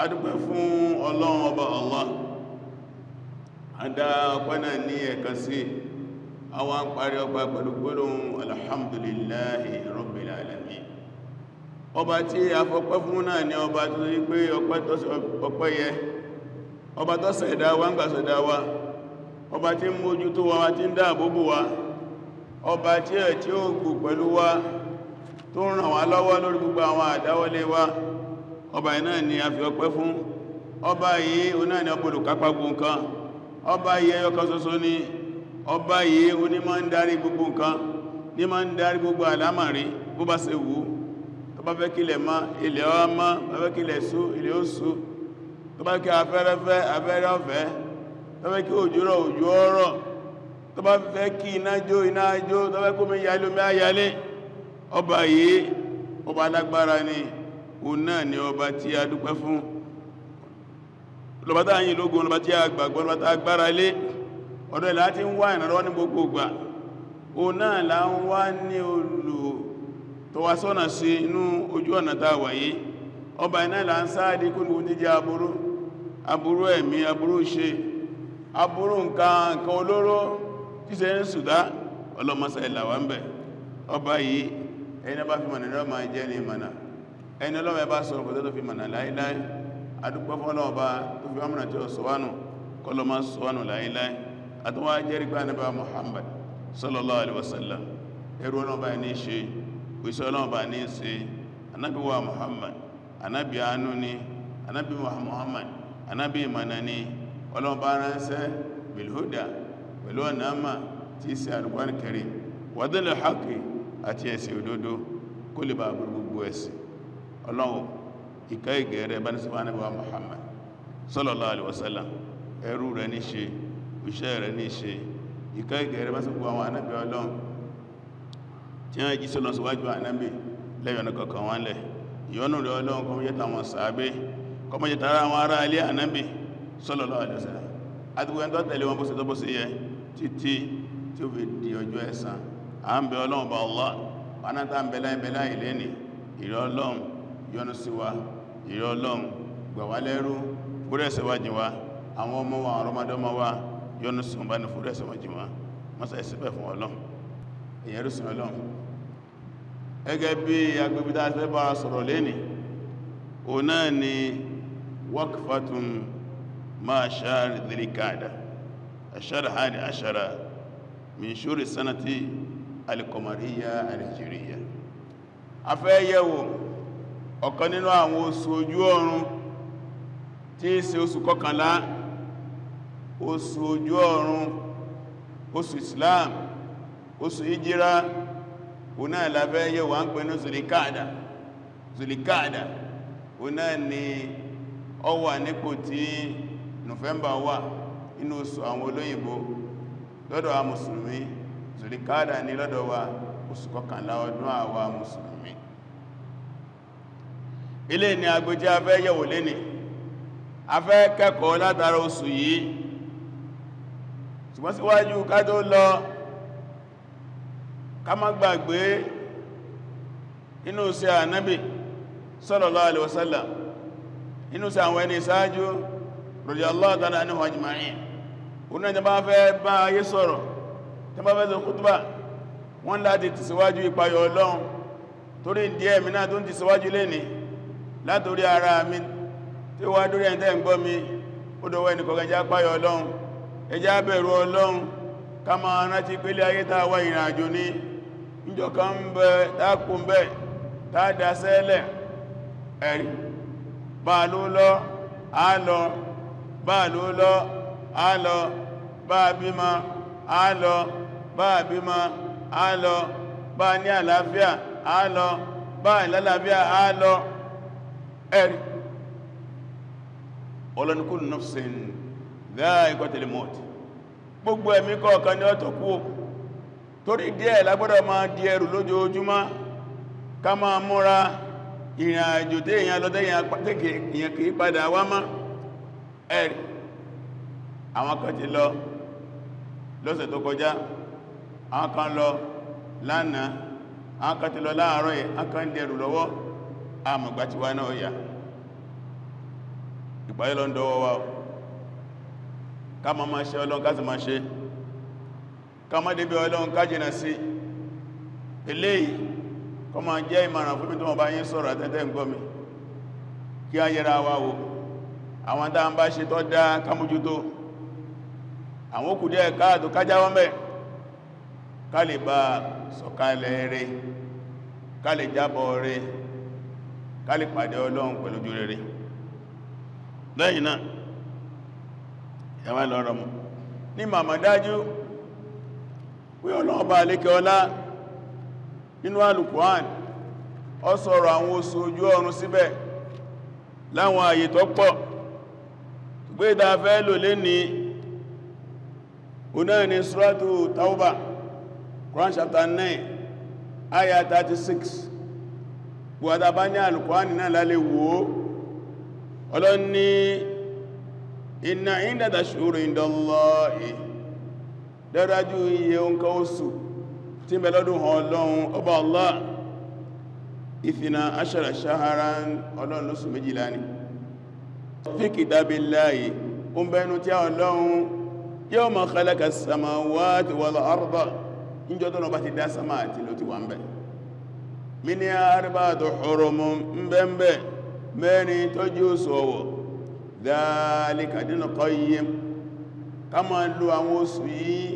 adúpẹ́ fún Ọlọ́run ọba Allah adá ọpẹ́ náà ní ẹ̀kan sí àwọn ń parí ọpẹ́ pẹ̀lú gbólóhùn alhamdulillahi rabbil alamin. Ọba tí a fọpẹ́ fún náà ni ọba tó rí pé ọpẹ́ yẹ, ọba tó ṣẹ̀dá wa ń gbà ṣẹ̀dá wa, ọba tí ń mójútó wa tí ń dáàbò bò wa, ọba tí ó kù pẹ̀lú wa tó ń ràn wá lọ́wọ́ lórí gbogbo àwọn àdáwọlé wa. Ọba yìí náà ni a fi ọpẹ́ fún. Ọba yìí o náà ni ọba olùkápá gbogbo nǹkan. Ọba yìí ẹyọkan ṣoṣo ni. Ọba yìí o ní máa ń darí gbogbo nǹkan, ní máa ń darí gbogbo àlámàrí bó bá ṣe wù. Tó bá fẹ́ kílẹ̀ mọ́ ilẹ̀ ó mọ́, tó bá fẹ́ kílẹ̀ sú ilẹ̀ ó sú, tó bá kí afẹ́rẹ́ fẹ́ afẹ́rẹ́ ọ̀fẹ́, tó bá fẹ́ kí òjò rọ̀ òjò ọ̀rọ̀, tó bá fẹ́ kí iná jó iná jó, tó bá fẹ́ kó mi yálé omi ayálé. Ọba yìí ọba alágbára ni, òun náà ni ọba tí a dúpẹ́ fún. Lọ́ba tá yìn lógo, lọ́ba tí a gbàgbọ́, lọ́ba tá a gbára lé. Ọ̀dọ̀ ẹ̀ láti ń wá ìrànlọ́wọ́ ní gbogbo ìgbà. Òun náà là ń wá ní olùtọ́wasọ́nà sí inú ojú ọ̀nà tá a wà yìí. Ọba iná là ń sáàdì kún ní oníjẹ́ aburú, aburú ẹ̀mí, aburú ṣe, aburú nǹkan olóró tí ṣe ń sùdá ọlọ́mọsá ìlàwà ń bẹ̀. Ọba yìí ẹni bá fi mọ̀nà lọ́wọ́ máa jẹ́ ní ìmọ̀nà, ẹni ọlọ́wọ́ bá sọ̀rọ̀ kò tó fi mọ̀nà láíláí. Adúpẹ́ fọ́lọ́ọ̀bá tó fi ọmọdé tí ó sọ̀wánù kọlọ máa sọ̀wánù láíláí. Àtúnwá jẹ́rìí pé Ànábì Muhammad sallallahu alaihi wasallam ẹrú ọlọ́ọ̀bá ní ṣe, òṣìṣẹ́ ọlọ́ọ̀bá ní ṣe. Ànábì wa Muhammad ànábì àánú ni, ànábì Muhammad ànábì ìmọ̀nà ni. Ọlọ́ọ̀bá ránṣẹ́ bilhuda pẹ̀lú ọ̀nàmà tí ṣe Al-Qur'an Karim wa dinil haqqi àti ẹ̀sìn òdodo kó lè bá gbogbo ẹ̀sìn. Ọlọ́run ìkẹ́ ìgẹ̀rẹ́ bá ní sọ́wọ́n Ànábì wa Muhammad sallallahu alaihi wasallam ẹrú rẹ̀ ní ṣe, òṣìṣẹ́ rẹ̀ ní ṣe. Ìkẹ́ ìgẹ̀rẹ́ bá sọ́gbọ́ àwọn ànábì Ọlọ́run tí wọ́n jí sọ́lọ́ síwájú ànábì lẹ́yìn ọ̀nà kọ̀ọ̀kan wọn lẹ̀. Ìyọ́nú rẹ̀ Ọlọ́run kó má jẹ́ tàwọn sàábé, kó má jẹ́ tara àwọn ará ilé ànábì sallallahu alaihi wasallam àti gbogbo ẹni tó tẹ̀lé wọn bó ṣe tó bó ṣe yẹ títí tí ó fi di ọjọ́ ẹ̀san. À ń bẹ Ọlọ́run bá Allah pánátà ń bẹ̀lá ìlẹ́ni ìrẹ́ Ọlọ́run yọ́nú sí wa, ìrẹ́ Ọlọ́run gbà wá lẹ́rú, fúrẹ́sẹ̀ wá jìn wa, àwọn ọmọ wa àwọn ọmọdọ́mọ wa yọ́nú sí wọn bá ní fúrẹ́sẹ̀ wá jìn wa. Mọ́sá ìsìnbẹ̀ fún Ọlọ́run èyàn rú sí Ọlọ́run. Gẹ́gẹ́ bí agbègbè tá a fẹ́ bá sọ̀rọ̀ lẹ́ni, òun náà ni waqfatun ma shahr dhil-qa'dah ash-shahr hadi ashara min shuri sanati al-qamariyya al-hijriyya. A fẹ́ yẹ̀wò ọ̀kan nínú àwọn oṣù ojú ọ̀run tí í ṣe oṣù kọkànlá, oṣù ojú ọ̀run, oṣù Islam, oṣù Hijira. Òun náà la fẹ́ yẹ̀wò à ń pè ní Dhul-Qa'dah. Òun náà ni ó wà nípò tí November wà inú oṣù àwọn olóyìnbó. Lọ́dọ̀ wa mùsùlùmí Dhul-Qa'dah ní lọ́dọ̀ wa oṣù kọkànlá ọdún àwa mùsùlùmí. Ilé ni agbèjẹ́ a fẹ́ yẹ̀wò lénìí. A fẹ́ kẹ́kọ̀ọ́ látara oṣù yìí. Ṣùgbọ́n síwájú ká tó lọ, ká má gbàgbé inú sí ànábì sallallahu alaihi wasallam, inú sí àwọn ẹni ìsáájú radiyallahu ta'ala anhum ajma'in. Òun náà bá fẹ́ bá ayé sọ̀rọ̀, tí bá fẹ́ sọ kútùbà, wọ́n láti tẹ̀síwájú ìpayọ̀ Ọlọ́run. Torí díẹ̀ mi náà tó ń tẹ̀síwájú lénìí látorí ara mi tí ó wá dórí ẹni tẹ́ ń gbọ́ mi, ó dọwọ́ ẹni kọ̀ọ̀kan já páyọ̀ Ọlọ́run, ẹjá bẹ̀rù Ọlọ́run, ká máa rántí pélé ayé tá wá ìrìn àjò ní ìjọ kan ń bẹ dákò ń bẹ táàdà sẹ́lẹ̀ ẹ̀rí bá ló lọ àálọ, bá ló lọ àálọ, bá bímọ àálọ, bá bímọ àálọ, bá ní àlàáfíà àálọ, bá ìlàlàáfíà àálọ ẹ̀rí. Ọlọ́ni kullu nafsin dha'iqatul maut, gbogbo ẹ̀mí kọ̀ọ̀kan ni ó tó kú. Torí díẹ̀ lágbọ́dọ̀ máa di ẹrù lójoojúmọ́, ká máa múra ìrìn àjò tí èyàn lọ tẹ́yàn kìí padà wá mọ́ ẹ̀rí. Àwọn kan ti lọ lọ́sẹ̀ tó kọjá, àwọn kan lọ lánàá, àwọn kan ti lọ láàárọ̀ yìí, àwọn kan di ẹrù lọ́wọ́, àmọ̀gbà ti wá náà yà. ìpáyé lọ ń dọwọ́ wa ká máa ṣe Ọlọ́run ká sì máa ṣe ká má débi Ọlọ́run ká jìnà sí eléyìí kó máa jẹ́ ìmọ̀ràn fún mi tó mọ̀ bá yín sọ̀rọ̀ àtẹ́tẹ́ ń gbọ́ mi kí a yẹra wa wò àwọn tá ń bá ṣe tọ́ dá ká mójútó àwọn òkú díẹ̀ káàtò kájá wọ́n bẹ̀ ká lè bá sọ̀kalẹ̀ rẹ̀ ká lè jábọ̀ rẹ̀ ká lè pàdé Ọlọ́run pẹ̀lú ojú rere lẹ́yìn náà ẹwà lọ́rọ̀ mú ní màmá dájú pé Ọlọ́run bá lékẹ́ ọlá nínú Al-Qur'an ó sọ̀rọ̀ àwọn oṣù ojú ọ̀run síbẹ̀ láwọn àyè tó pọ̀ gbé ìdáfẹ́ lò lé ní ọ̀nà ní Suratu Tawbah Quran chapter 9 ayah 36 buwada bá ní Al-Qur'an náà lálẹ́ wò Ọlọ́run ní inna iddata shuhuri indallahi dárájú iye òǹkà oṣù tí ń bẹ lọ́dún Ọlọ́run ọba Allah ìfìnà ashara shaharan Ọlọ́run lóṣù méjìlá ni fi kitabillahi ó ń bẹnu tí Ọlọ́run yawma khalaqa as-samawati wal arda níjọ́ tó lọ bá ti dá sámà àti ló ti wà ń bẹ minha arba'atu hurumun ń bẹ mẹ́rin tọ́jú oṣù ọ̀wọ̀ dhalika dinul qayyim ká máa lo àwọn oṣù yìí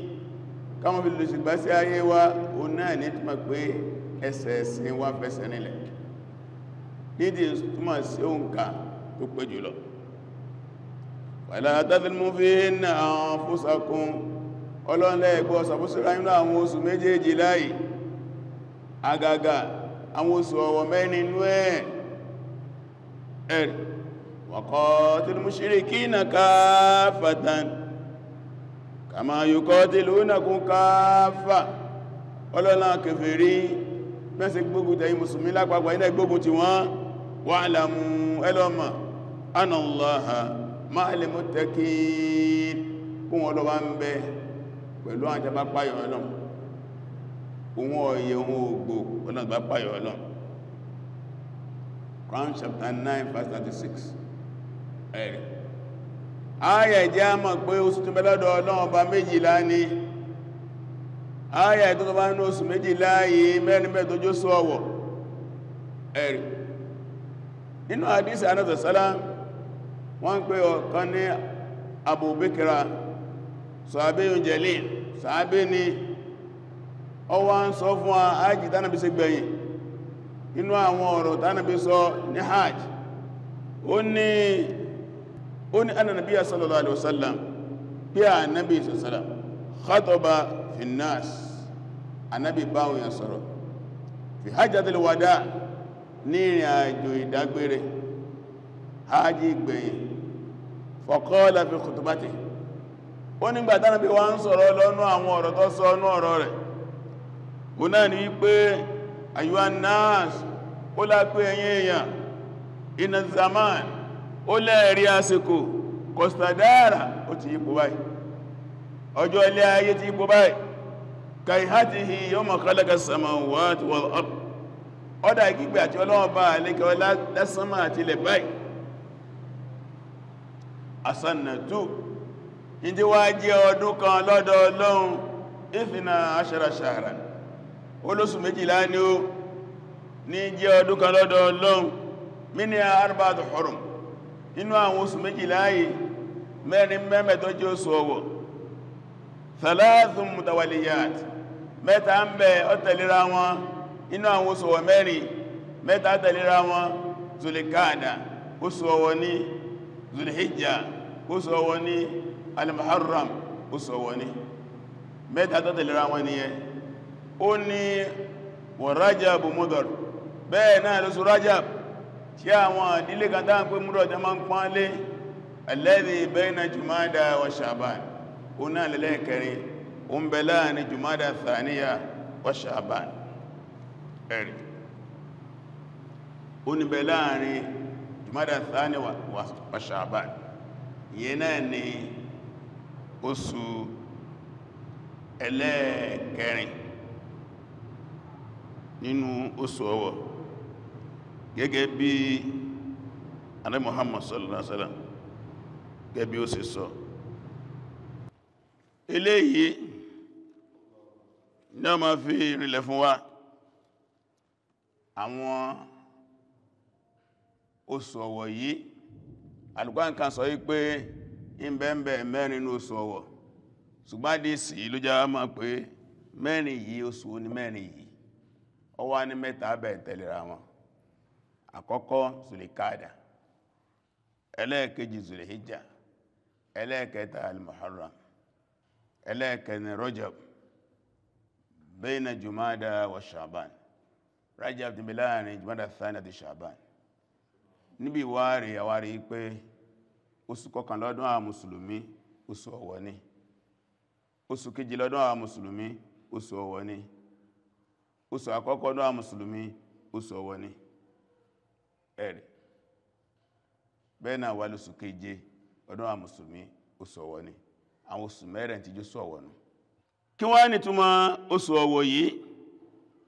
ká máa fi lè ṣùgbá sí ayé wa o náà ní túnmọ̀ pé ẹsẹ̀ ẹ̀sìn wá fẹsẹ̀ nílẹ̀ nídìí túnmọ̀ sí òǹkà tó pé jùlọ wala tadhlimu fihinna anfusakum ọlọ́nlẹ̀ ẹgbọ́ sàbúsíra nínú àwọn oṣù méjèèjì láì àgàgà àwọn oṣù ọ̀wọ̀ mẹ́rin inú ẹ̀rì wa qatilul mushrikina kaffatan kama yuqatilunakum kaffa ọlọ́lá kèfèrí mẹ́sí gbógun tẹ̀yìn mùsùlùmí lápapọ̀ iná gbógun ti wọ́n wa'lamu ẹlọ́mà anna Allaha ma'al muttaqin kún ọlọ́wà ń bẹ pẹ̀lú àwọn jẹba páyọ̀ Ọlọ́run ohun ọ̀yẹ̀ ohun ògbò ọlọ́gbà páyọ̀ Ọlọ́run Quran chapter 9 verse 36 ẹ̀rẹ̀ ayà ìjẹ́ a mọ̀ pé oṣù tó bẹ́lọ́dọ̀ Ọlọ́run ọba méjìlá ni ayà ìtọ́ tó bá ní oṣù méjìlá yìí mẹ́rin mẹ́tọ́ jó sọ ọ̀wọ̀ ẹ̀rẹ̀ nínú àdísì anátọ̀sálá wọ́n pè ọ̀kan ní Abu Bakra sàábéyùn jalil sàábé ni ọwá ń sọ fún ààjì tánàbí sí gbẹ̀yìn inú àwọn ọ̀rọ̀ tánàbí sọ ní hajj ó ní annabiyya sallallahu alaihi wasallam bí a nabi sallam khataba fi nas anabi báwọn yà sọ̀rọ̀ fi hajjatil wada ní ìrìn àjò ìdágbére hajji gbẹ̀yìn faqala fi khutbatihi ó nígbà tánàbí wá ń sọ̀rọ̀ lọ́nú àwọn ọ̀rọ̀ tó sọ ọ́nú ọ̀rọ̀ rẹ̀ ó náà ní wípé ayyuhan nas ó lápé ẹ̀yin èèyàn inna zaman ó lẹ́ẹ̀rí àsìkò kọstàdára ó ti yípo báyìí ọjọ́ ilé ayé ti yípo báyìí kaihatihi yawma khalaqa as-samawati wal ard ọdá ìgbìgbà àti ọlọ́wọ́ bá lẹ́kẹ́ ọlá lẹ́sánmà àti ilẹ̀ báyìí asannatu ìdí wá jẹ́ ọdún kan lọ́dọ̀ Ọlọ́run ìfìnà ashara shahran olóṣù méjìlá ni ó ní jẹ́ ọdún kan lọ́dọ̀ Ọlọ́run minha arba'atu hurum inú àwọn oṣù méjìlá yìí mẹ́rin mẹ́mẹ́tọ́ jẹ́ oṣù ọ̀wọ̀ thalathun mutawaliyat mẹ́ta ń bẹ ó tẹ̀léra wọn inú àwọn oṣù ọ̀wọ̀ mẹ́rin mẹ́ta tẹ̀léra wọn Zulqa'da oṣù ọ̀wọ̀ ní Zulhijja oṣù ọ̀wọ̀ ní Al-Muharram oṣù ọ̀wọ̀ ní mẹ́ta tó tẹ̀léra wọn nìyẹn ó ní wa Rajab Mudhar bẹ́ẹ̀ náà lóṣù Rajab tí àwọn ìdílé kan dáa pé múrọ̀ jẹ́ máa ń pọ́n lé alladhi bayna Jumada wa Sha'ban ó náà lẹ́lẹ́kẹrin ó ń bẹ láàrin Jumada Thaniya wa Sha'ban ẹ̀rì ó ní bẹ láàrin Jumada Thaniya wa Sha'ban ìyẹn náà ni oṣù ẹlẹ́kẹrin nínú oṣù Ọ̀wọ̀ gẹ́gẹ́ bí Ànábì Muhammad sallallahu alaihi wasallam gẹ́bí ó sì sọ. Eléyìí ní a máa fi ìrìnlẹ̀ fún wa àwọn oṣù Ọ̀wọ̀ yìí. Al-Qur'an kan sọ wípé ìbẹ̀m̀bẹ̀ mẹ́rin ní oṣù Ọ̀wọ̀, ṣùgbọ́n àdísì ló já máa pé mẹ́rin yìí oṣù ní mẹ́rin yìí ó wà ní mẹ́ta bẹ̀ tẹ̀léra wọn. Àkọ́kọ́ Zulikada, ẹlẹ́ẹ̀kejì Zulhijja, ẹlẹ́ẹ̀kẹta Al-Muharram, ẹlẹ́ẹ̀kẹrin Rajab, bayna Jumada wa Sha'ban. Rajab ti bí láàrin Jumada Thani àti Sha'ban. Níbi ìwárí àwárí pé oṣù kọkànlá lọ́dún àwọn Mùsùlùmí oṣù Ọ̀wọ̀ ni, oṣù kejì lọ́dún àwọn Mùsùlùmí oṣù Ọ̀wọ̀ ni, oṣù àkọ́kọ́ lọ́dún àwọn Mùsùlùmí oṣù Ọ̀wọ̀ ni. Ẹ̀rì bẹ́ẹ̀ náà wà lóṣù keje lọ́dún àwọn Mùsùlùmí oṣù Ọ̀wọ̀ ni. Àwọn oṣù mẹ́rin tí jó sọ̀wọ̀ nù. Kí wá ní túmọ̀ oṣù Ọ̀wọ̀ yìí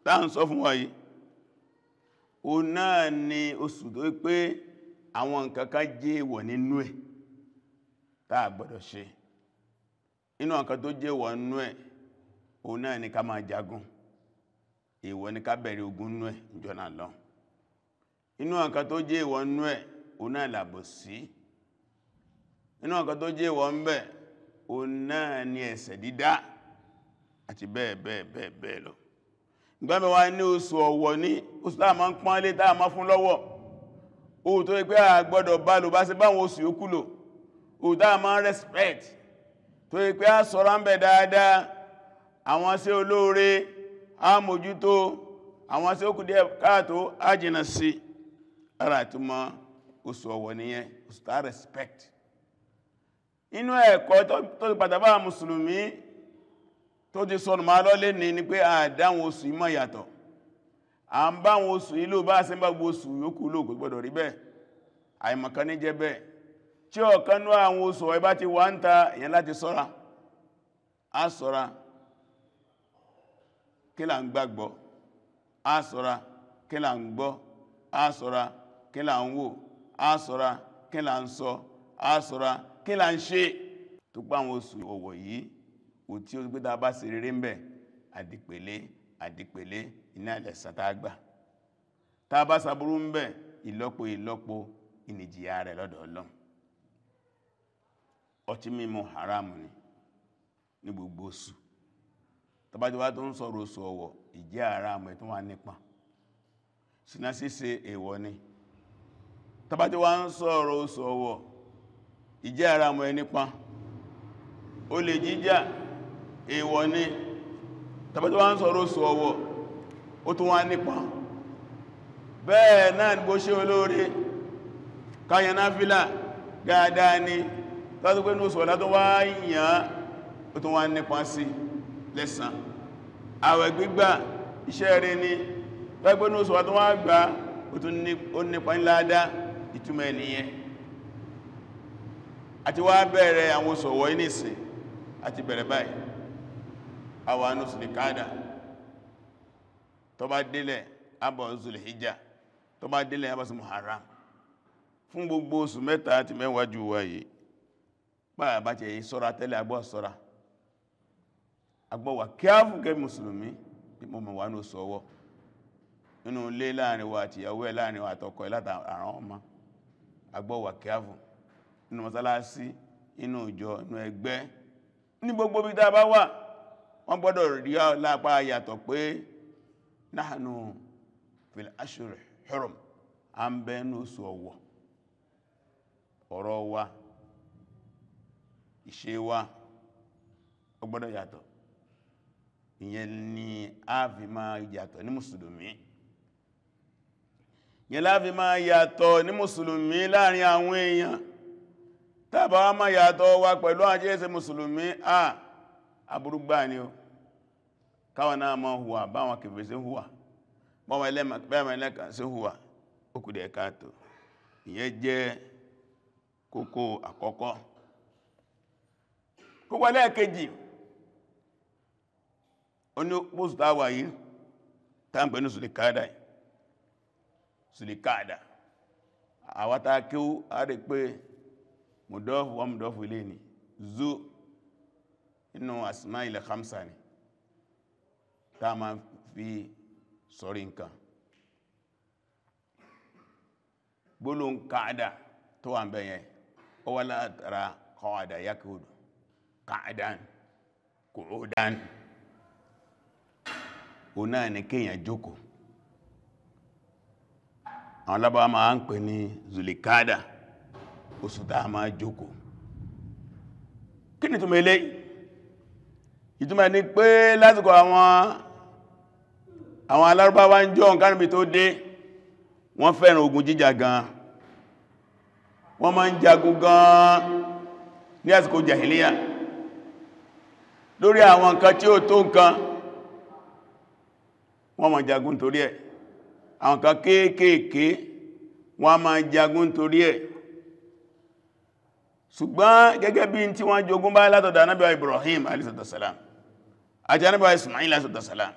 tá ń sọ fún wa yìí? O náà ni oṣù tó pé àwọn nǹkan kan jẹ́ èèwọ̀ nínú ẹ̀ tá a gbọ́dọ̀ ṣe. Inú nǹkan tó jẹ́ èèwọ̀ nínú ẹ̀ o náà ni ká máa jagun, èèwọ̀ ni ká bẹ̀rẹ̀ ogun nínú ẹ̀ níjọ́ náà lọ. Inú nǹkan tó jẹ́ èèwọ̀ nínú ẹ̀ o náà làbòsí. Inú nǹkan tó jẹ́ èèwọ̀ ńbẹ̀ o náà ni ẹ̀ṣẹ̀ dídá àti bẹ́ẹ̀ bẹ́ẹ̀ bẹ́ẹ̀ bẹ́ẹ̀ lọ. Ìgbàmí wa ní oṣù Ọ̀wọ̀ ní oṣù táà máa ń pọ́n lé táà máa fún lọ́wọ́, o tó yí pé a gbọ́dọ̀ bá lò bá ṣe báwọn oṣù yòókù lò, o táà máa respect tó yí pé a sọ̀rọ̀ ń bẹ̀ dáadáa, àwọn ṣe olóore a mójútó, àwọn ṣe ó kù díẹ̀ káàtó a jìnà sí. Ara ìtumọ̀ oṣù Ọ̀wọ̀ nìyẹn, oṣù táà respect. Inú ẹ̀kọ́ tó ti pàtàkì bá Mùsùlùmí tó ti sọnù máa lọ́lé ní pé àdáwọn oṣù ìmọ̀ yàtọ̀. À ń bá wọn oṣù ìlú bá ṣe ń bá gbogbo oṣù yòókù lò kò gbọdọ̀ rí bẹ́ẹ̀. Àìmọ̀kan ní jẹ́ bẹ́ẹ̀. Tí ọ̀kan ní àwọn oṣù ẹbá ti wà ń ta èyàn láti ṣọ́ra. A ṣọ́ra kí là ń gbàgbọ́, a ṣọ́ra kí là ń gbọ́, a ṣọ́ra kí là ń wò, a ṣọ́ra kí là ń sọ, a ṣọ́ra kí là ń ṣe. Tó pa àwọn oṣù Ọ̀wọ̀ yìí ò tí ó gbé tá bá ṣe rere ń bẹ̀ àdìpèlé iná ẹ̀san tá gbà. Tá bá ṣaburú ń bẹ̀ ìlọ́po ìnìjìyà rẹ̀ lọ́dọ̀ Ọlọ́run. Ọtí mímu haram ni ní gbogbo oṣù. Tá bá ti wá tó ń sọ̀rọ̀ oṣù Ọ̀wọ̀ ìjẹ́ haram ẹ̀ tó wà nípa. Ṣìnà ṣíṣe èèwọ̀ ni. Tá bá ti wá ń sọ̀rọ̀ oṣù Ọ̀wọ̀ ìjẹ́ haram ẹ̀ nípa. Olè jíjà èèwọ̀ ni. Tá bá ti wá ń sọ̀rọ̀ oṣù Ọ̀wọ̀ ó tún wá nípa. Bẹ́ẹ̀ náà ni bó ṣe olóore káyàn náfílà dáadáa ni tàbí pé ní oṣù ọ̀lá tó wá yìnyàn ó tún wá nípa sí lẹ́san. Àwẹ̀ gbígbà iṣẹ́ rere ni tàbí pé ní oṣù ọ̀lá tó wá gbà ó nípa ńláadá ìtumọ̀ ènìyàn. Àti wá bẹ̀rẹ̀ àwọn oṣù Ọ̀wọ̀ ìnísìn àti bẹ̀rẹ̀ báyìí àwọn Zulikada tó bá délẹ̀ abọ̀ Zulhijja tó bá délẹ̀ abọ̀ Muharram. Fún gbogbo oṣù mẹ́ta àti mẹ́wàájú wáyé báyà bá ti ṣọ́ra tẹ́lẹ̀ agbọ́ ṣọ́ra agbọ́ wà kí á fún kẹ́ Mùsùlùmí bí mọ́ wà ní oṣù Ọ̀wọ̀ nínú ilé láàrin wa àti ìyàwó ẹ̀ láàrin wa àtọkọ ẹ̀ látàrán ọmọ agbọ́ wà kí á fún nínú mọ́sálásí inú ìjọ inú ẹgbẹ́ ní gbogbo bí tá bá wà wọ́n gbọ́dọ̀ rí lápá yàtọ̀ pé nahnu fil ashhur hurum a ń bẹ ní oṣù Ọ̀wọ̀. Ọ̀rọ̀ wa ìṣe wa ó gbọ́dọ̀ yàtọ̀. Ìyẹn ni a fi máa yàtọ̀ ní Mùsùlùmí. Ìyẹn la fi máa yàtọ̀ ní Mùsùlùmí láàrin àwọn èèyàn. Tá bá wá máa yàtọ̀ wa pẹ̀lú àjẹ́sẹ̀ Mùsùlùmí aburú gbà ni o. Káwọn náà máa hùwà báwọn kèfèrí sí hùwà báwọn ẹlẹ́kàn sí hùwà ó kù díẹ̀ káàtó. Ìyẹn jẹ́ kókó àkọ́kọ́. Kókó ẹlẹ́ẹ̀kejì ó ní pósù táwà yìí táǹpẹ̀ ní Zulikada àwátá kí ó rí pé mudaf wa mudaf ilayhi ni zu inú asma'il khamsa ni tá ma fi sọ̀rí nǹkan gbólóhùn qa'ada tó wà ńbẹ̀ yẹn ó wá látara qa'ada yaqudu qa'dan qu'udan ọ̀nà ni kéèyàn jókòó àwọn Lárúbáwá máa ń pè ní zulikada oṣù tá a máa jókòó kí ni túnmọ̀ eléyìí ìtumọ̀ ní pé lásìkò àwọn Lárúbáwá ń jọ nǹkan níbi tó dé wọ́n fẹ́ràn ogun jíjà gan wọ́n máa ń jagun gan ní àsìkò jahiliya lórí àwọn nǹkan tí ó tó nǹkan wọ́n máa jagun torí ẹ̀ àwọn kan kéékèèké wọ́n máa jagun torí ẹ̀ ṣùgbọ́n gẹ́gẹ́ bí tí wọ́n jogún bá látọ̀dọ̀ Ànábì Ibrahim alayhisalam àti Ànábì Ismail alayhisalam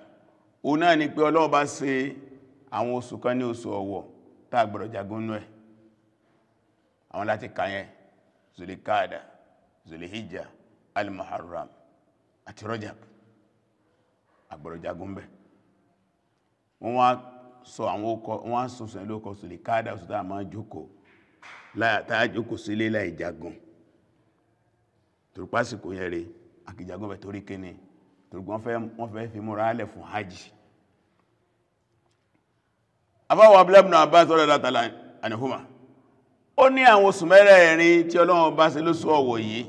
o náà ni pé Ọlọ́run bá ṣe àwọn oṣù kan ní oṣù Ọ̀wọ̀ tá gbọ́dọ̀ jagun nú ẹ̀ àwọn láti kàyẹn Zulikada Zulihijja al-Muharram àti Rajab agbọ́dọ̀ jagun bẹ̀ wọ́n wá sọ àwọn ọkọ̀ wọ́n sọ sọ lókọ̀ Zulikada oṣù tá máa jókòó láyàtà jókòó sílé láì jagun torípásìkò yẹn rẹ̀ àkìjagun bẹ̀ torí kíní torí wọ́n fẹ́ fi múra alẹ̀ fún hajj afáwọ̀ Abdullah ibn Abbas radiyallahu anhuma ó ní àwọn oṣù mẹ́rẹ̀ẹ̀rin tí Ọlọ́run bá ṣe lóṣù Ọ̀wọ̀ yìí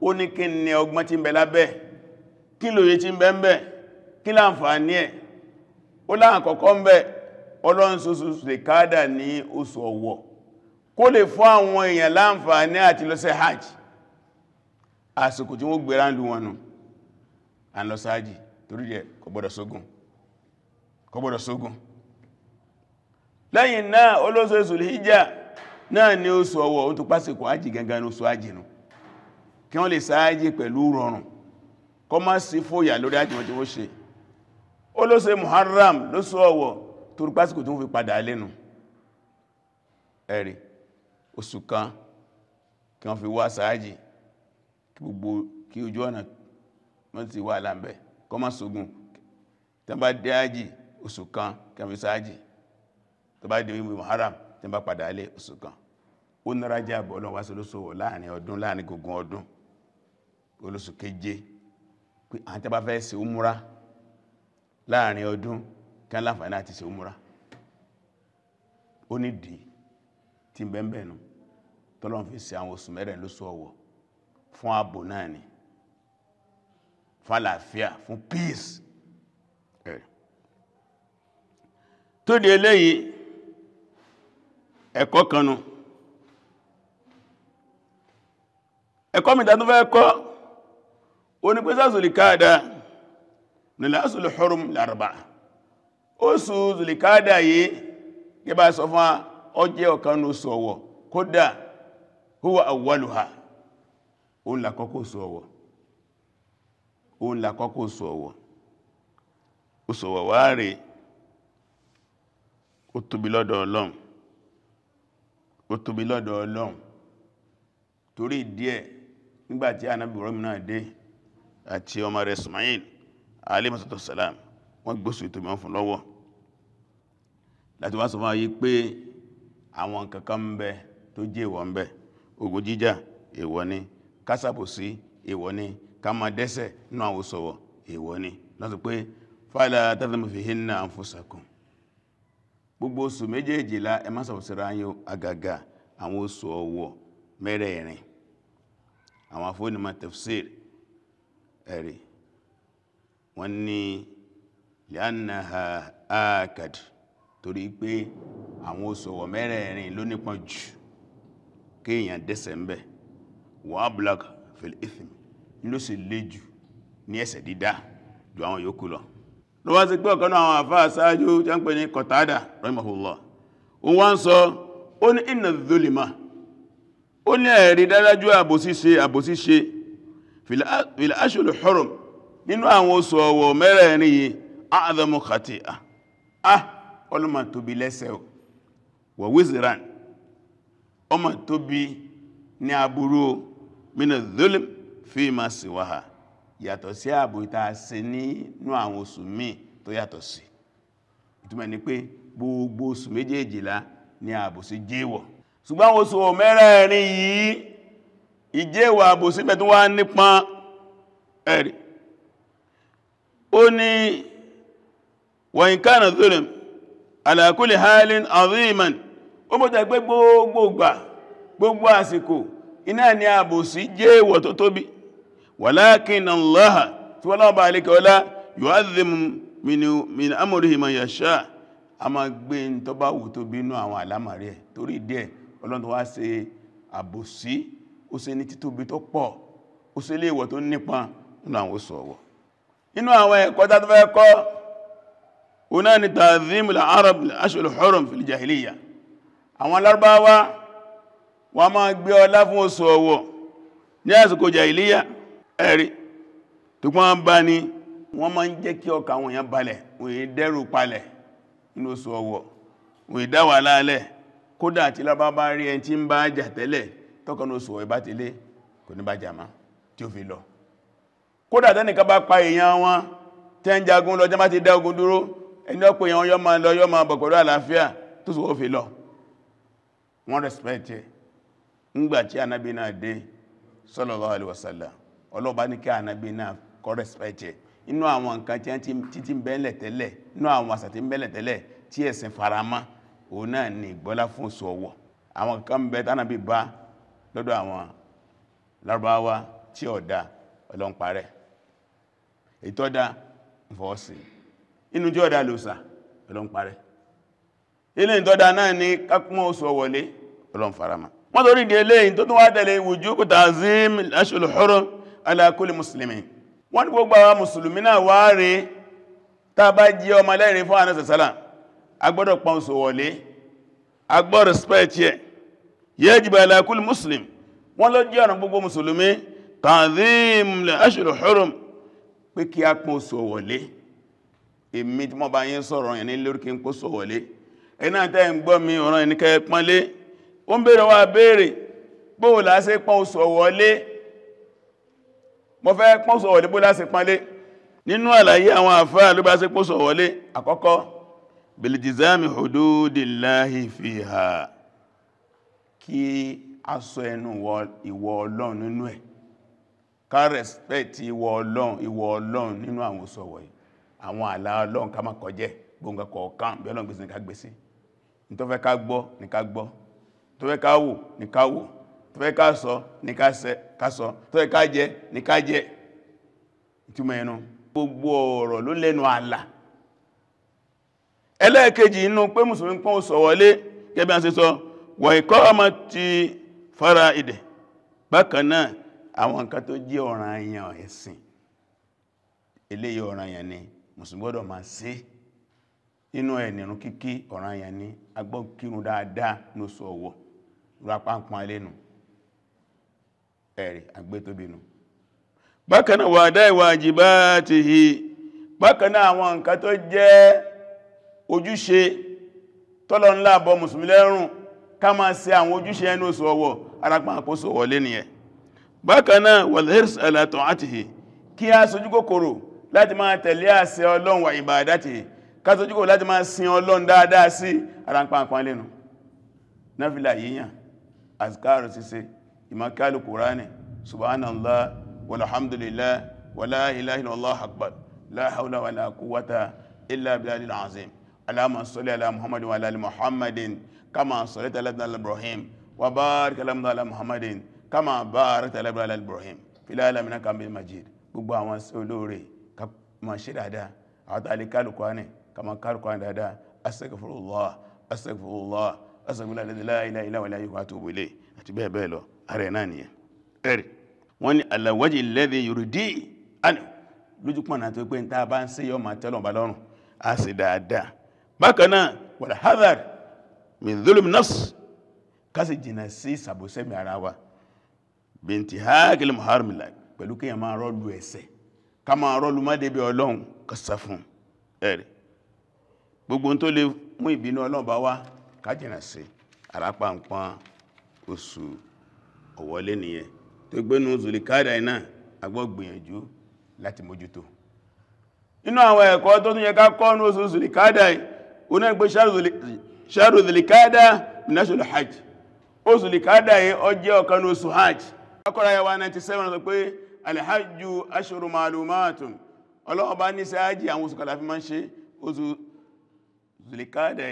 ó ní kí ni ọgbọ́n tí ń bẹ lábẹ́ kí lóye tí ń bẹ ń bẹ kí láǹfààní ẹ̀ ó láàkọ́kọ́ ń bẹ Ọlọ́run ṣoṣù Zulikada ní oṣù Ọ̀wọ̀ kó lè fún àwọn èèyàn láǹfààní àti lọ ṣe hajj àsìkò tí wọ́n gbéra ń lú wọn nù à ń lọ sí hajj torí jẹ́ kò gbọ́dọ̀ sógun lẹ́yìn náà olóṣù Zulhijja náà ní oṣù Ọ̀wọ̀ ó tó pásìkò hajj gangan ní oṣù hajj nù kí wọ́n lè sáájì pẹ̀lú rọrùn kó má sí fòyà lórí hajj wọn tí wọ́n ṣe olóṣù Muharram lóṣù Ọ̀wọ̀ torí pásìkò tí wọ́n fi padà lẹ́nu ẹ̀rì oṣù kan kí wọ́n fi wá sáájì kí ojú ọ̀nà wọ́n ti wà láàbẹ̀ kọ́ má sógun tí wọ́n bá dé ájì oṣù kan kí wọ́n fi sáájì tó bá dé Muharram tí wọ́n bá padà lé oṣù kan ó ní Rajab Ọlọ́run wá sí lóṣù Ọ̀wọ̀ láàrin ọdún láàrin gbogbo ọdún olóṣù keje pé àwọn tí wọ́n bá fẹ́ ṣe umura láàrin ọdún kí wọ́n láǹfààní àti ṣe umura ó ní dìí tí ń bẹ́ẹ̀ nù tọ́lọ́run fi ṣe àwọn oṣù mẹ́rẹ̀ lóṣù Ọ̀wọ̀ fún ààbò náà ni fún àlàáfíà fún peace tó di eléyìí ẹ̀kọ́ kanú ẹ̀kọ́ mìta tó fẹ́ kọ́ onípẹ́sà Zulikada nílá asùlù hurum l-arba'a oṣù Zulikada yìí gẹ́bà sọ fún ọjẹ́ ọ̀kan ní oṣù Ọ̀wọ̀ kódà huwa awwaluha òun làkọ́kọ́ oṣù Ọ̀wọ̀ oṣù Ọ̀wọ̀ wá rèé ó tóbi lọ́dọ̀ Ọlọ́run torí díẹ̀ nígbàtí Ànábì Ibrahim náà dé àti ọmọ rẹ̀ Ismail alayhi salam wọ́n gbóṣù ìtòmí wọn fún lọ́wọ́ láti wá sọ fún ayé pé àwọn kankan ń bẹ tó jẹ́ èèwọ̀ ń bẹ ogun jíjà èèwọ̀ ni kásàbòsí èèwọ̀ ni ká máa dẹ́ṣẹ̀ nínú àwọn oṣù Ọ̀wọ̀ èèwọ̀ ni lọ́sọ pé fala tadhlimu fihinna anfusakum gbogbo oṣù méjèèjìlá ẹ má ṣàbòsíra yín àgàgà àwọn oṣù Ọ̀wọ̀ mẹ́rẹ̀ẹ̀rin àwọn afọ́nimọ̀ tafsir ẹ̀rì wọ́n ní li'annaha akad torí pé àwọn oṣù Ọ̀wọ̀ mẹ́rẹ̀ẹ̀rin ló nípọn jù kéèyàn dẹ́ṣẹ̀ ń bẹ wa ablag fil ithmi ló sì lé jù ní ẹ̀ṣẹ̀ dídá ju àwọn yòókù lọ ló wá sí pé ọ̀kan náà àwọn àfáà sáájú tí a ń pè ní Qatada rahimahullah o wá ń sọ ó ní inna dhulma ó ní ẹ̀rí dárájú àbòsíṣe fil ashhuril hurum nínú àwọn oṣù Ọ̀wọ̀ mẹ́rẹ̀ẹ̀rin yìí a'dhamu khati'ah ọlọ́mà tóbi lẹ́ṣẹ̀ wa wizran ọmọ tóbi ní aburú mina dhulm fi ma siwaha yàtọ̀ sí ààbò ìta ṣe nínú àwọn oṣù míì tó yàtọ̀ sí. Ìtumọ̀ ni pé gbogbo oṣù méjèèjìlá ni àbòsí jẹ́wọ̀, ṣùgbọ́n oṣù mẹ́rẹ̀ẹ̀rin yìí ìjẹ́wọ̀ àbòsí bẹ̀ tó wá nípọn ẹ̀rì. Ó ní wa in kana dhulm ala kulli halin aziman, ó mọ́ tẹ́ pé gbogbo àsìkò iná ni àbòsí jẹ́wọ̀ tó tóbi. Walakin Allah tí wọ́n lọ́wọ́ bá alékẹ́ ọlá yu'adhimu min amrihi man yasha, a ma gbé ń tó bá wù tó bínú àwọn àlámọ̀rí ẹ̀. Torí díẹ̀ Ọlọ́run tó wá ṣe àbòsí, ó ṣe ní títóbi tó pọ̀, ó ṣe léèwọ̀ tó nípọn nínú àwọn oṣù ọ̀wọ̀. Inú àwọn ẹ̀kọ́ tá tó fẹ́ kọ́ ó náà ni ta'dhimul arab al-ashhurul hurum fil jahiliya. Àwọn Lárúbáwá wọ́n máa gbé ọlá fún oṣù ọ̀wọ̀ ní àsìkò jahiliya ẹ̀rí tó pọ́n bá ní wọ́n máa ń jẹ́ kí ọkà àwọn èèyàn balẹ̀, wọ́n yí dẹ́rù palẹ̀ inú oṣù ọ̀wọ̀, wọ́n yí dáwà láàlẹ̀. Kódà tí lábá bá rí ẹni tí ń bá jà tẹ́lẹ̀ tọ́kànú oṣù ọ̀wọ̀ ìbá tẹ́lẹ̀ kò ní bá jà má tí ó fi lọ. Kódà tẹ́nìká bá pa èèyàn wọn tẹ́ ń jagun lọ jẹ́ má ti dá ogun dúró, ẹni ọ̀pọ̀ èèyàn yọ́ máa lọ yọ́ máa bọ̀ pẹ̀lú àlàáfíà tó sì ó fi lọ. Wọ́n respect ẹ̀. Ńgbà tí Ànábì náà dé sallallahu alaihi wasallam, ọlọ́ba ní kí Ànábì náà kó respect ẹ̀. Inú àwọn nǹkan tí ń bẹ́ẹ̀lẹ̀ tẹ́lẹ̀, inú àwọn àṣà tí ń bẹ́ẹ̀lẹ̀ tẹ́lẹ̀ tí ẹ̀sìn faramá, òun náà ni ìgbọ́lá fún oṣù ọ̀wọ̀. Àwọn kan bẹ tánàbí bá lọ́dọ̀ àwọn Lárúbáwá tí ọ̀dá Ọlọ́run parẹ́. Ètò ọ̀dá ìfọwọ́sí. Inú tí ọ̀dá lòsà Ọlọ́run parẹ́. Ilé ìtọ́dá náà ni kápún oṣù ọ̀wọ̀lé Ọlọ́run faramá. Wọ́n torí di eléyìn tó tún wá tẹ̀lé wujubu ta'zim al-ashhurul hurum ala kulli muslimin. Wọ́n ní gbogbo àwọn mùsùlùmí náà wá rí tá bá jí ọmọ lẹ́rin fún Ànábì sàlá, a gbọ́dọ̀ pọn oṣù ọ̀wọ̀lé, a gbọ́dọ̀ respect yẹ, yajibu ala kulli muslim. Wọ́n ló jẹ́ ọ̀nà gbogbo mùsùlùmí ta'zim al-ashhurul hurum pé kí a pọn oṣù ọ̀wọ̀lé. Èmi tí mo bá yín sọ̀rọ̀ yẹn ní lórí kí n pọn oṣù ọ̀wọ̀lé, ẹ̀nà tẹ́ ń gbọ́ mi ọ̀rọ̀ ẹni kẹ́ pọ́nlé. Ó ń bèèrè wá béèrè bóò láṣẹ pọ́n oṣù ọ̀wọ̀lé, mo fẹ́ pọ́n oṣù ọ̀wọ̀lé bó láṣẹ pọ́nlé. Nínú àlàyé àwọn àfáà ló bá ṣe pọ́n oṣù ọ̀wọ̀lé, àkọ́kọ́ biltizami hududillahi fiha, kí a sọ ẹnu ìwọ Ọlọ́run nínú ẹ̀, ká respect ìwọ Ọlọ́run nínú àwọn oṣù ọ̀wọ̀lé. Àwọn àlà Ọlọ́run ká má kọjẹ́ gbóǹgà kọ̀ọ̀kan bí Ọlọ́run gbèsè ní ká gbèsè. Ní tó fẹ́ ká gbọ́ ní ká gbọ́, tó fẹ́ ká wò ní ká wò, tó fẹ́ ká sọ ní ká sọ, tó fẹ́ ká jẹ ní ká jẹ. Ìtumọ̀ ẹnu gbogbo ọ̀rọ̀ ló lẹ́nu àlà. Ẹlẹ́ẹ̀kejì inú pé mùsùlùmí pọ́n oṣù ọ̀wọ̀lé gẹ́gẹ́ bí a ṣe sọ wa iqamati fara'id. Bákan náà àwọn nǹkan tó jẹ́ ọ̀ranyàn ẹ̀sìn, eléyìí ọ̀ranyàn ni mùsùlùmí gbọ́dọ̀ máa ṣe. Inú ẹ̀nìrún kíkí ọ̀ranyàn ni a gbọ́dọ̀ kírun dáadáa ní oṣù ọ̀wọ̀, rápá ń pọn alénu ẹ̀rì àgbétóbinú. Bákan náà wa ada'i wajibatihi, bákan náà àwọn nǹkan tó jẹ́ ojúṣe tọ́lọ ńlá bọ́ mùsùlùmí lẹ́rùn ká máa ṣe àwọn ojúṣe ẹnu oṣù ọ̀wọ̀, arápá àpóso ọ̀wọ̀lé nìyẹn. Bákan náà wal hirs ala ta'atihi, kí a sojú kòkòrò láti máa tẹ̀lé àṣẹ Ọlọ́run wa ibadatihi, ká sojú kòkòrò láti máa sin Ọlọ́run dáadáa sí arápá àpá lẹ́nu. Náfìlà yíyàn, azkaru ṣíṣe, ìmọ̀kálù Kùránì, subhanallah walhamdulillah wala ilaha illallah akbar, la hawla wala quwwata illa billahil azim. Allahumma salli ala Muhammadin wa ala ali Muhammadin kama sallaita ala Ibrahim wa barik ala Muhammadin kama barakta ala Ibrahim fil alamin innaka hamidun majid. Gbogbo àwọn olóore ká máa ṣe dáadáa, àwọn tàbí kálù Kùránì kama kálù Kùránì dáadáa. Astaghfirullah astaghfirullah astaghfirullah la ilaha illa huwa wa atubu ilayh, àti bẹ́ẹ̀ bẹ́ẹ̀ lọ. Ààrẹ náà nìyẹn. Ẹ̀rì wọ́n ni ala wajhi alladhi yurdi anhu, lójú pọ̀nà tó pé ní tá bá ń ṣe yọ́ máa tẹ́lọ̀ bá lọ́rùn, a sì dáadáa. Bákan náà wal hadhar min dhulm nafs, ká sì jìnà sí ìsàbòsẹ́mì ara wa bintihakil muharramillah, pẹ̀lú kí yẹn máa rọ́lù ẹ̀ṣẹ̀, ká máa rọ́lù má débi Ọlọ́run kásá fún ẹ̀rì. Gbogbo tó lè mú ìbínú Ọlọ́run bá wá ká jìnà sí arápá ń pọ́n oṣù ọ̀wọ́lé nìyẹn tó gbénú Zulikada iná agbọ́ gbìyànjú láti mójútó. Inú àwọn ẹ̀kọ́ tó tún yẹ ká kọ́ ní oṣù Zulikada oná gbé ṣáàrù Zulikada minashul hajj. Oṣù Zulikada ó jẹ́ ọ̀kan ní oṣù hajj. Akọ́ra yawa 97 sọ pé alhajju ashuru ma'lumatun. Ọlọ́run bá ní sí hajj àwọn oṣù kàlàfí máa ń ṣe. Oṣù Zulikada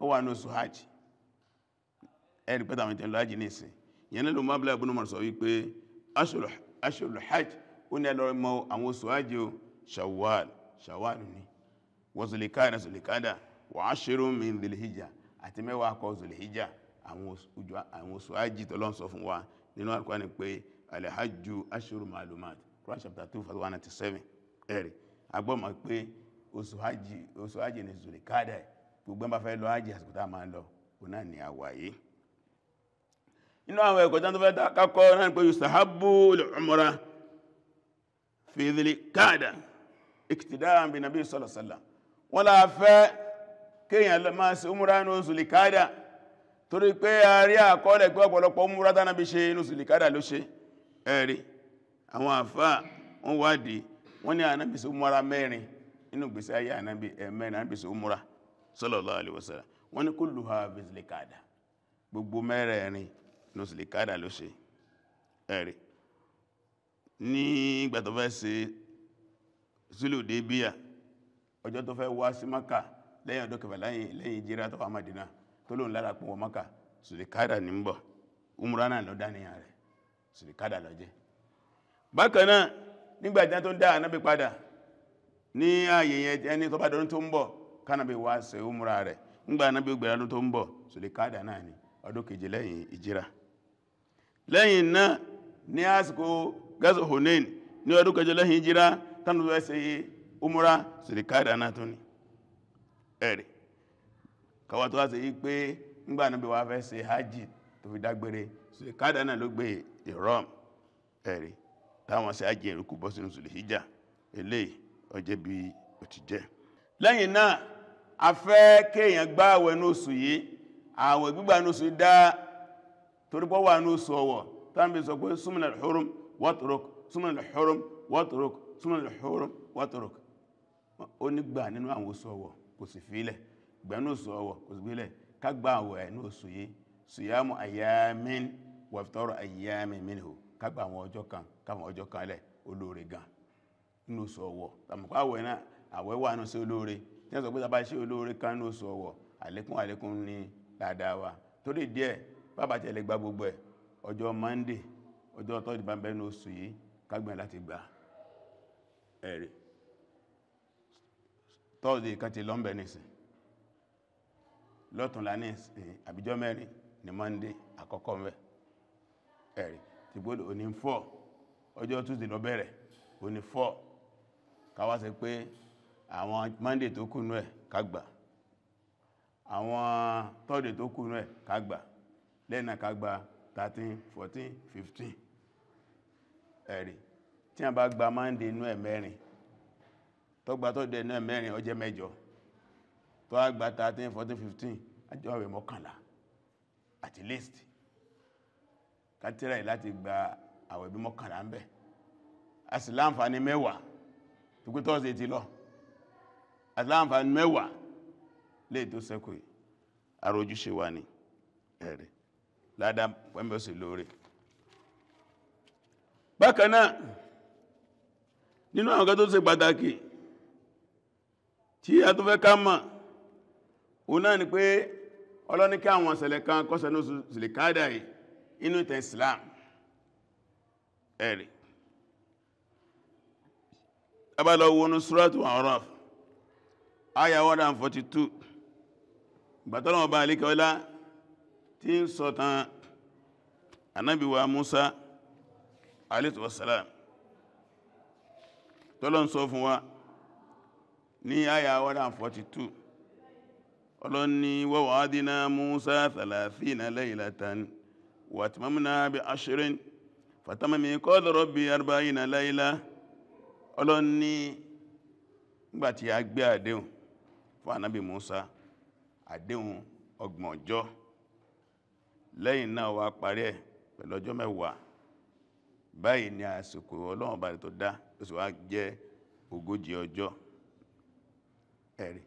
ó wà ní oṣù hajj. Ẹ̀rí pẹ́ta àwọn ìtẹ̀lú hajj ní ìsìn. Yẹn ló máa bílá ìbúnú mọ̀ sọ wípé ashurul hajj ó ní ẹlọ́rọ̀ mọ́ àwọn oṣù hajj Shawwal ní wa Zulikada wa ashirun min Dhul-Hijjah àti mẹ́wàá kọ Dhul-Hijjah àwọn oṣù hajj tọ́lọ́n sọ fún wa nínú Al-Qur'an pé al-hajju ashhurun ma'lumat, Quran chapter 2 verse 197. Ẹ̀rí agbọ́mọ̀ pé oṣù hajj ní Zulikada gbogbo bá fẹ́ lọ hajj àsìkò tá máa lọ kò náà ní àwáyé. Inú àwọn ẹ̀kọ́ tán tó fẹ́ kákọ́ náà pé yustahabbu al-umrah fi Dhulikada iktidaan bi nabi sallallahu alaihi wasallam. Wọ́n la fẹ́ kéèyàn máa ṣe umrah ní Zulikada torí pé a rí àkọọ́lẹ̀ pé ọ̀pọ̀lọpọ̀ umrah tá Nábì ṣe ní Zulikada ló ṣe. Ẹ̀rí àwọn àfáà wọ́n wádìí wọ́n ní Ànábì ṣe umrah mẹ́rin nínú ìgbésí ayé Ànábì mẹ́rin Ànábì ṣe umrah sallallahu alaihi wasallam. Wọ́n ní kulluha bi Zulikada gbogbo mẹ́rẹ̀ẹ̀rin ní Zulikada ló ṣe. Ẹ̀rí ní ìgbà tó fẹ́ ṣe Sulhudaybiyah ọjọ́ tó fẹ́ wá sí Mákà lẹ́yìn ọdún kẹfà lẹ́yìn ìjírà tó wá Mádínà tó lóun lára pọ̀ wọ Mákà Zulikada ní ń bọ̀ umrah náà lọ dáníyàn rẹ̀ Zulikada lọ jẹ́. Bákan náà nígbàtí tó ń dá Ànábì padà ní ààyè ẹni tó bá dọdún tó ń bọ̀ kánàbí wá ṣe umrah rẹ̀ nígbà Ànábì ó gbẹ̀rẹ̀ tó ń bọ̀ Zulikada náà ni ọdún keje lẹ́yìn ìjírà. Lẹ́yìn náà ní àsìkò Ghazwa Hunain ní ọdún keje lẹ́yìn ìjírà tánù tó ṣe umrah Zulikada náà tó ní. Ẹ̀rí kàwà tó wá sí pé nígbà Ànábì wá fẹ́ ṣe hajj tó fi dágbére Zulikada náà ló gbé ihram. Ẹ̀rí táwọn ṣe hajj ìrùkù bọ́ sínú Dhul-Hijjah eléyìí ó jẹ́ bí ó ti jẹ́. Lẹ́yìn náà a fẹ́ kéèyàn gba àwẹ̀ ní oṣù yìí àwẹ̀ gbígbà ní oṣù yìí dá torí pé wà ní oṣù ọ̀wọ̀ tánbí sọ pé sumna al-hurum watruk sumna al-hurum watruk sumna al-hurum watruk. Ó ní gbà nínú àwọn oṣù ọ̀wọ̀ kò sì fílẹ̀ gbà ní oṣù ọ̀wọ̀ kò sì fílẹ̀ ká gba àwẹ̀ ní oṣù yìí siyamu ayyamin wa iftaru ayyamin minhu ká gba àwọn ọjọ́ kan káwọn ọjọ́ kan lẹ̀ olóore gan nínú oṣù ọ̀wọ̀ tàbùkọ́ àwẹ̀ náà àwẹ̀ wà ní sí olóore tí wọ́n sọ pé tàbá ṣe olóore kan ní oṣù ọ̀wọ̀ àlékún ní dáadáa wa torí díẹ̀ bàbá tẹ̀lé gba gbogbo ẹ̀ ọjọ́ Monday ọjọ́ tó dìbà bẹ́ẹ̀ ní oṣù yìí kágbẹ̀ láti gbà. Ẹ̀rí Thursday kan ti lọ́mbẹ̀ nìsìn lọ́tùnlá ní àbíjọ́ mẹ́rin ní Monday àkọ́kọ́ mẹ́. Ẹ̀rí ti gbọ́dọ̀ òní 4 ọjọ́ Tuesday lọ bẹ̀rẹ̀ òní 4 káwá ṣe pé àwọn Monday tó kù nú ẹ̀ kágbà àwọn Thursday tó kù nú ẹ̀ kágbà lẹ́nà kágbà 13 14 15. Ẹ̀rí tí a bá gba Monday nú ẹ̀ mẹ́rin tó gba Thursday nú ẹ̀ mẹ́rin ó jẹ́ mẹ́jọ tó á gba 13 14 15 àjọ àwẹ̀ mọ́kànlá at least kátírà láti gba àwẹ̀ bí mọ́kànlá ń bẹ̀ a sì láǹfààní mẹ́wàá tó kú Thursday ti lọ a sì láǹfààní mẹ́wàá lè tó sẹ́kù àrójúṣe wà ní. Ẹ̀rí ládá pẹ́mbẹ̀ sí lórí. Bákan náà nínú àwọn kan tó ṣe pàtàkì tí a tó fẹ́ ká mọ̀ òun náà ni pé Ọlọ́run ní kí àwọn ìṣẹ̀lẹ̀ kan kó ṣẹlẹ̀ ní oṣù Zulikada yìí inú ìtàn Islam. Ẹ̀rí abálọ wọnú Suratu A'raf aya 142 ìgbàtọ́lọ́wọ́ bá alékẹ́ ọlá tí ń sọ̀tàn Ànábì wa Musa alayhi wassalam tọ́lọ́ ń sọ fún wa ní aya 142 Ọlọ́ni wa wa'adna Musa 30 laylatan wa atmamna bi 10 fatamma miqatu rabbi 40 layla. Ọlọ́ni nígbàtí a gbé àdéhùn fún Ànábì Musa àdéhùn 30 ọjọ́ lẹ́yìn náà wá parí ẹ̀ pẹ̀lú ọjọ́ mẹ́wàá báyìí ni àsìkò Ọlọ́run bá tó dá ó sì wá jẹ́ 40 ọjọ́ ẹ̀rí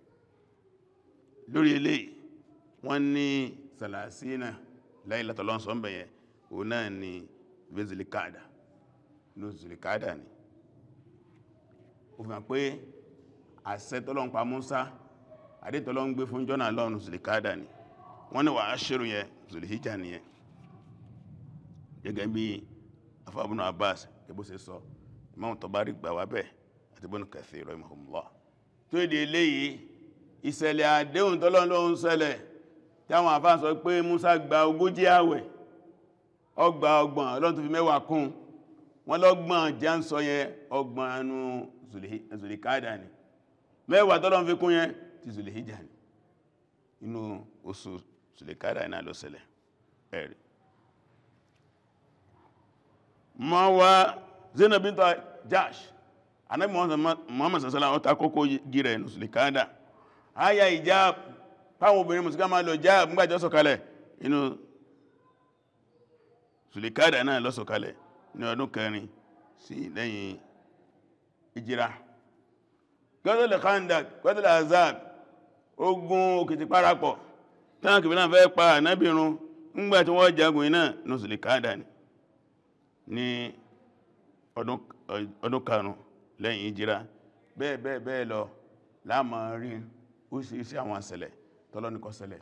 lórí eléyìí wọ́n ní salasina Laylatul Qadr sọ mbẹ̀yẹ òun náà ni Zulqa'dah ní Zulqa'dah ni ó fi hàn pé àṣẹ tọ́lọ́run pa Musa àdé tọ́lọ́run gbé fún jọ́nà lọ́run Zulqa'dah ni wọ́n ní wà á ṣírù yẹ Zulhijjah ni yẹ gẹ́gẹ́ bí afábùnú Abbas ẹbó ṣe sọ Imam Tabari gbà wá bẹ́ẹ̀ àti Ibn Kathir rahimahullah tó èdè eléyìí ìṣẹ̀lẹ̀ àdéhùn tọ́lọ́run ló ń ṣẹlẹ̀ tí àwọn àfáà sọ pé Musa gba 40 àwẹ̀ ọgbà ọgbọ̀n Ọlọ́run tó fi 10 kún wọ́n lọ́gbọ̀n jẹ́ ń sọ yẹn ọgbọ̀n anú Zulqa'dah ni 10 tọ́lọ́run fi kún yẹn ti Zulhijjah ni inú oṣù Zulqa'dah náà ló ṣẹlẹ̀ ẹ̀rí ma wá Zainab bint Jahsh Ànábì Muhammad sallallahu alaihi wasallam kókó gírẹ̀ inú Zulqa'dah àyà ìjáb páwọn obìnrin mùsùlùmí máa lọ jáb nígbàjọ́ sọ̀kalẹ̀ inú Zulqa'dah náà ló sọ̀kalẹ̀ ní ọdún 4 sí lẹ́yìn ìjírà Ghazwat al-Khandaq Ghazwat al-Ahzab ogun òkìtì parapọ̀ táwọn kìbìlá fẹ́ pa Ànábì run nígbàtí wọ́n jagun iná ní Zulqa'dah ní ọdún 5 lẹ́yìn ìjírà bẹ́ẹ̀ lọ láàmà rí oríṣiríṣi àwọn àṣẹlẹ̀ tọ́lọ́nìkọ́ ṣẹlẹ̀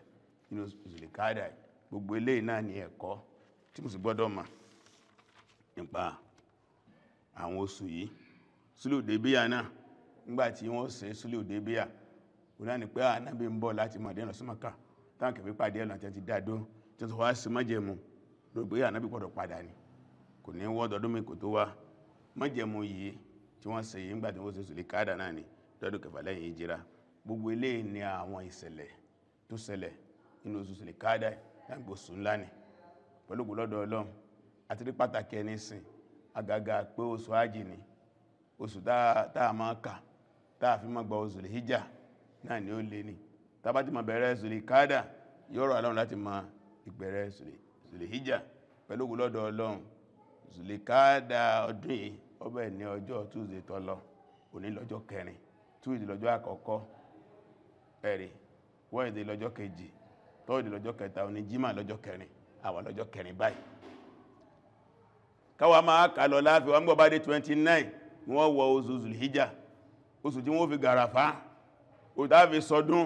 nínú Zulqa'dah gbogbo eléyìí náà ní ẹ̀kọ́ tí mo sì gbọ́dọ̀ mọ̀ nípa àwọn oṣù yìí Sulhu Hudaybiyah náà nígbàtí wọ́n ṣe Sulhu Hudaybiyah ó náà ni pé Ànábì ń bọ̀ láti Mádínà lọ sí Mákà táwọn kẹfẹ́ pàdé ẹ̀lọ́ àti dádó tí ó wá sí májẹ̀mú lórí pé Ànábì gbọ́dọ̀ padà ní kò ní wọ́dọ̀ọ́dún mi kò tó wá májẹ̀mú yìí tí wọ́n ṣe yìí nígbàtí wọ́n ṣe Zulqa'dah náà ni lọ́dún kẹfà lẹ́yìn ìjírà gbogbo eléyìí ni àwọn ìṣẹ̀lẹ̀ tó ṣẹlẹ̀ nínú oṣù Zulqa'dah lágbò oṣù ńlá ni pẹ̀lú gbọ́lọ́dọ̀ Ọlọ́run àti rí pàtàkì ẹni sìn àgàgà pé oṣù Hájì ni oṣù táà máa kà táà fi máa gba oṣù Zulhijjah náà ni ó lé ní tàbá ti máa bẹ̀rẹ̀ Zulqa'dah yóò rọ̀ Ọlọ́run láti máa ìbẹ̀rẹ̀ Zulhijjah pẹ̀lú gbọ́lọ́dọ̀ Ọlọ́run Zulqa'dah ọdún yìí ó bẹ̀rẹ̀ ní ọjọ́ Tuesday tó lọ òní lọ́jọ́ 4 Tuesday lọ́jọ́ àkọ́kọ́ ẹ̀rì Wednesday lọ́jọ́ kejì Thursday lọ́jọ́ kẹta òní Jímọ̀ lọ́jọ́ 4 àwa lọ́jọ́ 4 báyìí káwa máa kà lọ láàfin wọ́n gbọ́ bá dé 29 wọ́n wọ oṣù Zulhijjah oṣù tí wọ́n fi gàràfá òtàfi sọdún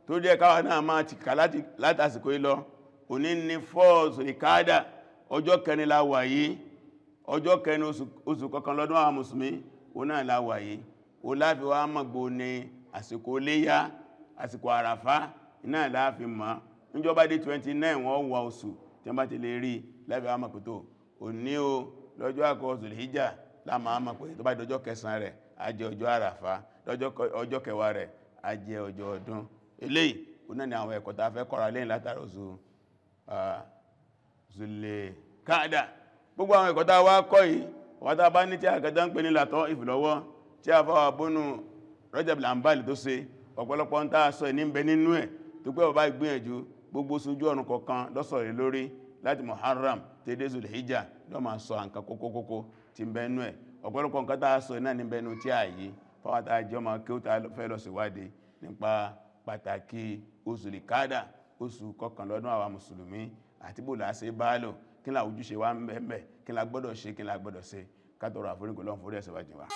tó jẹ́ káwa náà máa ti kà látàsìkò ìlọ òní ní 4 Zulqa'dah ọjọ́ 4 la wà yìí ọjọ́ 4 oṣù kọkàn lọ́dún àwọn mùsùlùmí ó náà la wà yìí ó láàfi wá mọ̀gbò ní àsìkò Iléyá àsìkò Àràfá náà láàfi mọ̀ níjọba dé 29 wọ́n wọ oṣù tí wọ́n bá ti lè rí láàfi wá mọ̀ pẹ̀tọ́ òní o lọ́jọ́ àkọ́kọ́ Zulhijjah láàmà mọ̀ pé tó bá dọjọ́ 9 rẹ̀ á jẹ́ ọjọ́ Àràfá ọjọ́ 10 rẹ̀ á jẹ́ ọjọ́ ọdún eléyìí ó náà ni àwọn ẹ̀kọ́ tá fẹ́ kọ́ra lẹ́yìn látara oṣù Zulqa'dah gbogbo àwọn ẹ̀kọ́ tá wá kọ́ yìí wọ́n tá bá ní tí àkẹta ń pè ní Lata'if lọ́wọ́ tí a fáwà bónú Rajab al-Hanbali tó ṣe ọ̀pọ̀lọpọ̀ ń tá sọ ní ń bẹ nínú ẹ̀ tó pé ọba ìgbìyànjú gbogbo sójú ọ̀run kọ̀ọ̀kan lọ́sọ̀rẹ̀ lórí láti Muharram tẹ́dé Zulhijjah lọ máa sọ àǹkà kókókókó tí ń bẹ nínú ẹ̀ ọ̀pọ̀lọpọ̀ nǹkan tá sọ náà ní ń bẹ nínú tí a yìí fáwà tá jẹ́ ọmọ kí ó tá fẹ́ lọ síwádìí nípa pàtàkì oṣù Zulqa'dah oṣù kọkànlọ́dún àwa mùsùlùmí àti bó láṣẹ bá lò kí la ojúṣe wa ń bẹ̀ẹ̀bẹ̀ kí la gbọ́dọ̀ ṣe kí la gbọ́dọ̀ ṣe ká tọrọ àforíkò lọ́n forí ẹ̀ṣẹ̀ wa jìn wá.